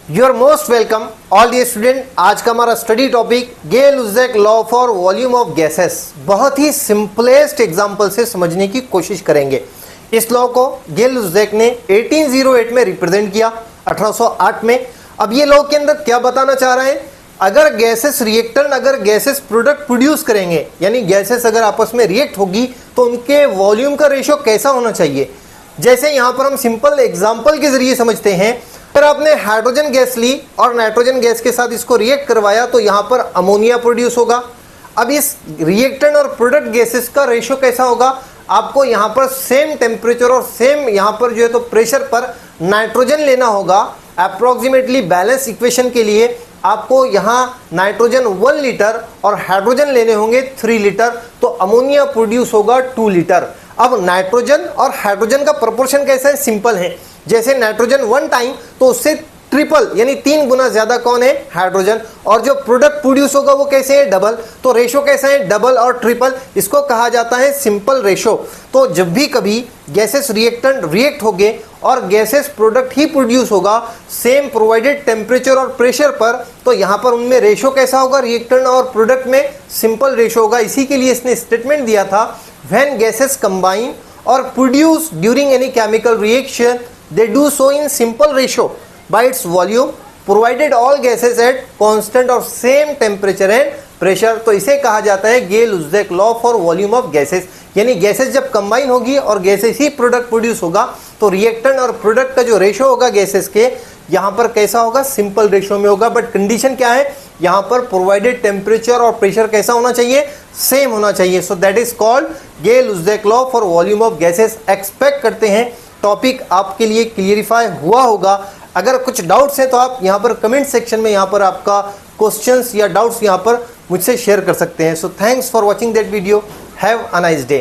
Your most welcome all the student. आज का हमारा study topic Gay Lussac law for volume of gases. बहुत ही सिंपलेस्ट एग्जांपल से समझने की कोशिश करेंगे। इस लॉ को गेल-लुज़ैक ने 1808 में रिप्रेजेंट किया, 1808 में। अब ये लॉ के अंदर क्या बताना चाह रहे हैं, अगर गैसेस रिएक्टेंट, अगर गैसेस प्रोडक्ट प्रोड्यूस करेंगे, यानी गैसेस अगर आपस में रिएक्ट होगी तो उनके वॉल्यूम का रेशियो कैसा होना चाहिए। जैसे यहाँ पर हम सिंपल एग्जांपल के जरिए समझते हैं। अगर आपने हाइड्रोजन गैस ली और नाइट्रोजन गैस के साथ इसको रिएक्ट करवाया तो यहाँ पर अमोनिया प्रोड्यूस होगा। अब इस रिएक्टेंट और प्रोडक्ट गैसेस का रेशियो कैसा होगा, आपको यहाँ पर सेम टेम्परेचर और सेम यहाँ पर जो है तो प्रेशर पर नाइट्रोजन लेना होगा। अप्रोक्सीमेटली बैलेंस इक्वेशन के लिए आपको यहाँ नाइट्रोजन 1 लीटर और हाइड्रोजन लेने होंगे 3 लीटर, तो अमोनिया प्रोड्यूस होगा 2 लीटर। अब नाइट्रोजन और हाइड्रोजन का प्रोपोर्शन कैसा है, सिंपल है। जैसे नाइट्रोजन 1 टाइम तो उससे ट्रिपल यानी 3 गुना ज्यादा कौन है, हाइड्रोजन। और जो प्रोडक्ट प्रोड्यूस होगा वो कैसे है, डबल। तो रेशो कैसा है, डबल और ट्रिपल। इसको कहा जाता है सिंपल रेशो। तो जब भी कभी गैसेस रिएक्टेंट रिएक्ट होंगे और गैसेस प्रोडक्ट ही प्रोड्यूस होगा सेम प्रोवाइडेड टेम्परेचर और प्रेशर पर, तो यहाँ पर उनमें रेशो कैसा होगा, रिएक्टेंट और प्रोडक्ट में सिंपल रेशो होगा। इसी के लिए इसने स्टेटमेंट दिया था, व्हेन गैसेस कंबाइन और produce during any chemical reaction they do so in simple ratio by its volume provided all gases at constant or same temperature and pressure। तो इसे कहा जाता है Gay Lussac law for volume of gases. यानी gases जब combine होगी और gases ही product produce होगा तो रिएक्टेंट और प्रोडक्ट का जो रेशो होगा गैसेस के, यहाँ पर कैसा होगा, सिंपल रेशो में होगा। बट कंडीशन क्या है, यहाँ पर प्रोवाइडेड टेम्परेचर और प्रेशर कैसा होना चाहिए, सेम होना चाहिए। So that is called Gay Lussac law for volume of gases. Expect करते हैं टॉपिक आपके लिए क्लियरिफाई हुआ होगा। अगर कुछ डाउट्स हैं तो आप यहाँ पर कमेंट सेक्शन में यहाँ पर आपका क्वेश्चंस या डाउट्स यहाँ पर मुझसे शेयर कर सकते हैं। So thanks for watching that video. Have a nice day.